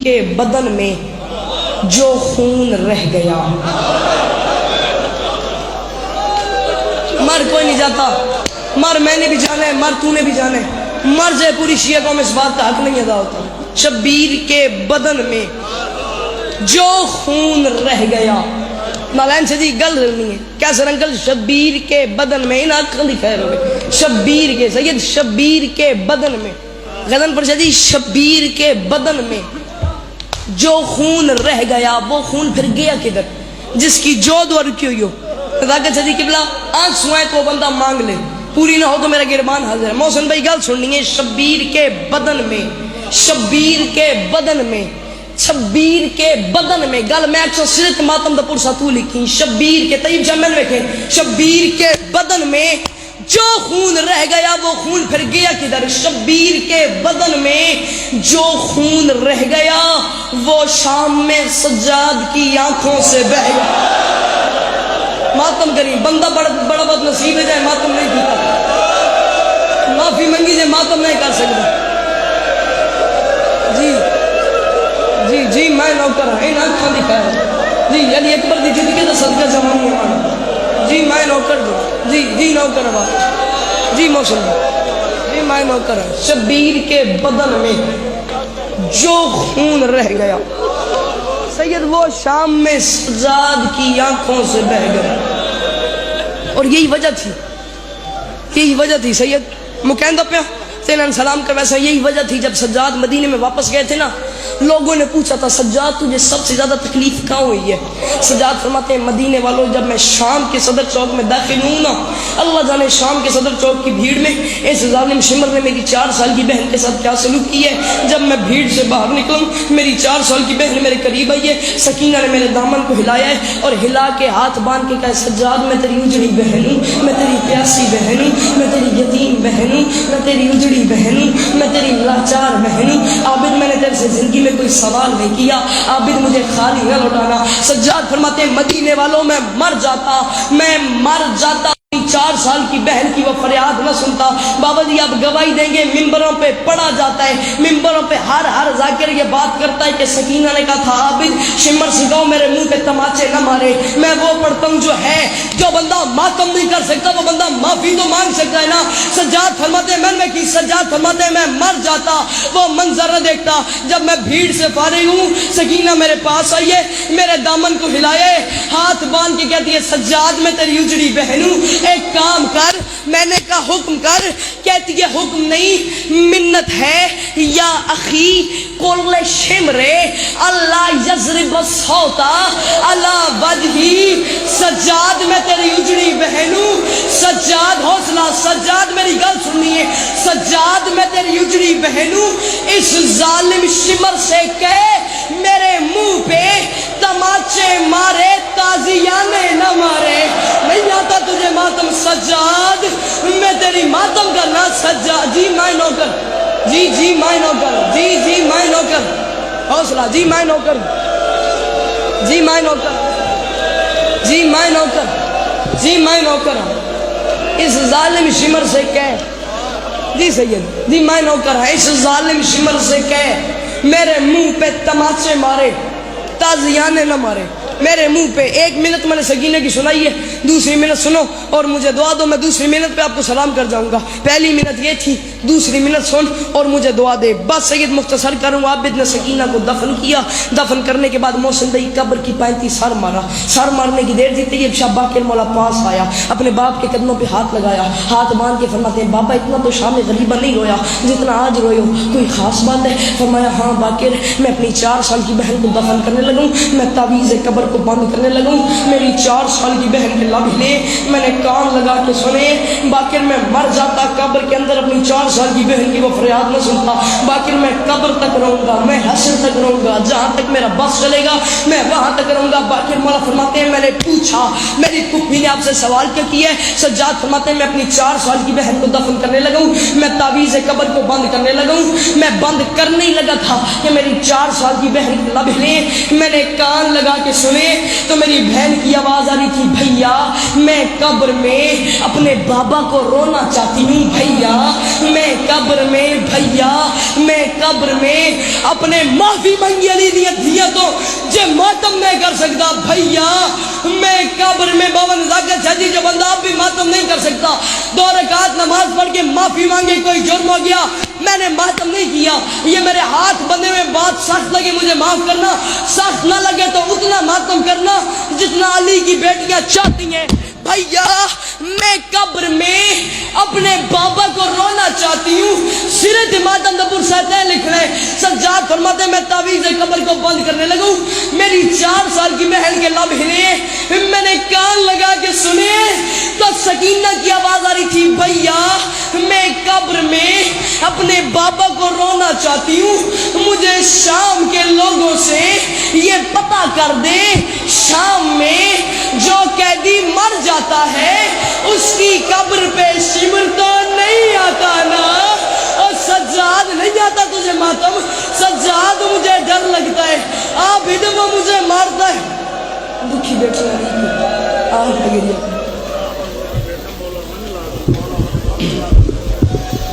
کے بدن میں جو خون رہ گیا. مر کوئی نہیں جاتا، مر میں نے بھی جانا ہے، مر تو نے بھی جانا ہے، مر جائے پوری شیعہ قوم، اس بات کا حق نہیں ادا ہوتا. شبیر کے بدن میں جو خون رہ گیا. نالین سے جی گل رہنی ہے کیا سر انکل؟ شبیر کے بدن میں ان آنکھوں دی خیر ہوئے، شبیر کے سید شبیر کے بدن میں غزن پر جی شبیر کے بدن میں جو خون رہ گیا، وہ خون پھر گیا کدھر؟ جس کی جو دعا رکی ہوئی ہو صداقت سے قبلہ آنکھ سوائے تو بندہ مانگ لے، پوری نہ ہو تو میرا گربان حاضر ہے. محسن بھائی گل سننی ہے. شبیر کے بدن میں، شبیر کے بدن میں، شبیر کے بدن میں گل میں اکثر صرف ماتم دا پرسا تو لکھی. شبیر کے طیب جمل ویکھیں، شبیر کے بدن میں جو خون رہ گیا وہ خون پھر گیا کدھر؟ شبیر کے بدن میں جو خون رہ گیا وہ شام میں سجاد کی آنکھوں سے بہہ گیا. ماتم کریں بندہ بڑا بد نصیب ہے جائے ماتم نہیں کیتا، معافی منگی جائے ماتم نہیں کر سکتا. جی جی جی میں نوکر ہوں، ان آنکھاں دکھا ہے جی علی اکبر دی زندگی کا صدقہ زمانی ہے جی میں نوکر دوں جی جی نوکر ہوں جی موسم جی میں نوکر ہوں. شبیر کے بدن میں جو خون رہ گیا سید وہ شام میں سجاد کی آنکھوں سے بہہ گیا. اور یہی وجہ تھی، یہی وجہ تھی سید مکیندہ پہ تینن سلام کا ویسا یہی وجہ تھی. جب سجاد مدینے میں واپس گئے تھے نا، لوگوں نے پوچھا تھا سجاد تجھے سب سے زیادہ تکلیف کہاں ہوئی ہے؟ سجاد فرماتے ہیں مدینے والوں جب میں شام کے صدر چوک میں داخل ہوں نا، اللہ جانے شام کے صدر چوک کی بھیڑ میں اس ظالم شمر نے میری 4 سال کی بہن کے ساتھ کیا سلوک کی ہے. جب میں بھیڑ سے باہر نکلوں میری 4 سال کی بہن میرے قریب آئی ہے، سکینہ نے میرے دامن کو ہلایا ہے اور ہلا کے ہاتھ باندھ کے کہا سجاد میں تیری اجڑی بہن ہوں، میں تیری پیاسی بہن ہوں، میں تیری یتیم بہن ہوں، میں تیری اجڑی بہن ہوں، میں تیری لاچار بہن ہوں. عابد میں نے تیرے سے زندگی میں کوئی سوال نہیں کیا، عابد مجھے خالی نہ لوٹانا. سجاد فرماتے ہیں مدینے والوں میں مر جاتا، میں مر جاتا 4 سال کی بہن کی وہ فریاد نہ سنتا. بابا جی آپ گواہی دیں گے، ممبروں پہ پڑھا جاتا ہے، ممبروں پہ ہر ذاکر یہ بات کرتا ہے کہ سکینہ نے کہا تھا عابد شمر سے کہو میرے منہ پہ تماچے نہ مارے. میں وہ پڑھتا ہوں جو بندہ ماتم نہیں کر سکتا وہ بندہ معافی تو مانگ سکتا ہے نا. سجاد فرماتے ہیں میں کی سجاد فرماتے ہیں میں مر جاتا، وہ منظر نہ دیکھتا. جب میں بھیڑ سے فارغ ہوں سکینہ میرے پاس آئی ہے، میرے دامن کو ہلائے، ہاتھ باندھ کے کہتی ہے سجاد میں تیری اجڑی بہن ہوں، ایک کام کر. میں نے کہا حکم کر. کہتی ہے حکم نہیں منت ہے یا اخی کل شمرے اللہ یضرب الصوتا علی وجہی. سجاد میں تیری اجڑی بہن ہوں. سجاد حوصلہ، سجاد میری گل سنیے، سجاد میں تیری اجڑی بہن ہوں. اس ظالم شمر سے کہے میرے منہ پہ تماچے مارے تازیانے نہ مارے. نہیں آتا تجھے ماتم سجاد، میں تیری ماتم کرنا سجاد. جی میں نوکر، جی جی میں نوکر، جی جی میں نوکر. حوصلہ جی میں نوکر، جی میں نوکر، جی میں نوکر، جی میں نوکر. اس ظالم شمر سے کہے جی سید جی میں نوکر ہے. اس ظالم شمر سے کہے میرے منہ پہ تماچے مارے تازیانے نہ مارے. میرے منہ پہ 1 منٹ میں نے سکینہ کی سنائی ہے، دوسری منٹ سنو اور مجھے دعا دو. میں دوسری منٹ پہ آپ کو سلام کر جاؤں گا. پہلی منٹ یہ تھی، دوسری منٹ سن اور مجھے دعا دے. بس سید مختصر کروں. عابد نے سکینہ کو دفن کیا. دفن کرنے کے بعد محسن بھائی قبر کی پینتی سر مارا. سر مارنے کی دیر دیتے ہی شاہ باقر مولا پاس آیا، اپنے باپ کے قدموں پہ ہاتھ لگایا، ہاتھ باندھ کے فرماتے ہیں بابا اتنا تو شام غریبہ نہیں رویا جتنا آج روئے ہو، کوئی خاص بات ہے؟ فرمایا ہاں باقر، میں اپنی 4 سال کی بہن کو دفن کرنے لگوں، میں تعویذ قبر کو بند کرنے لگوں. میری 4 سال کی بہن کے لب ہلے، میں نے کان لگا کے سنے. باقر میں مر جاتا قبر کے اندر اپنی 4 سال کی بہن کی وہ فریاد نہ سنتا. باقر میں قبر تک رہوں گا، میں حشر تک رہوں گا، جہاں تک میرا بس چلے گا میں وہاں تک رہوں گا. باقر مولا فرماتے ہیں میں نے پوچھا میری پھوپھی نے آپ سے سوال کیا کیا ہے؟ سجاد فرماتے ہیں میں اپنی 4 سال کی بہن کو دفن کرنے لگا ہوں، میں تعویذ قبر کو بند کرنے لگا ہوں. میں بند کرنے ہی لگا تھا کہ میری 4 سال کی بہن کے لب ہلے. میں نے کان لگا کے سنے تو میری بہن کی آواز آ رہی تھی بھیا میں قبر میں اپنے بابا کو رونا چاہتی ہوں، بھیا میں قبر میں بھیا میں قبر میں اپنے معافی منگی علی دیا تو جے ماتم نہیں کر سکتا بھیا میں قبر میں بابا نزاکت شادی جو بندہ اب بھی ماتم نہیں کر سکتا 2 رکعت نماز پڑھ کے معافی مانگے کوئی جرم ہو گیا میں نے ماتم نہیں کیا یہ میرے ہاتھ بندے میں بات سخت لگے مجھے معاف کرنا سخت نہ لگے تو اتنا ماتم کرنا جتنا علی کی بیٹیاں چاہتی ہیں بھیا میں قبر میں اپنے بابا کو رونا چاہتی ہوں سیرت ماتم دبور سہتے لکھ رہے سجاد فرماتے میں تعویذ قبر کو بند کرنے لگوں میری 4 سال کی بہن کے لب ہلے میں نے کان لگا کے سنے تو سکینہ کی آواز آ رہی تھی بھیا میں قبر میں اپنے بابا کو رونا چاہتی ہوں مجھے شام کے لوگوں سے یہ پتہ کر دے شام میں جو قیدی مر جاتا ہے اس کی قبر پہ شمر تو نہیں آتا نا اور سجاد نہیں آتا تجھے ماتم سجاد مجھے ڈر لگتا ہے آپ ادھر مجھے مارتا ہے دکھی بیٹھا آپ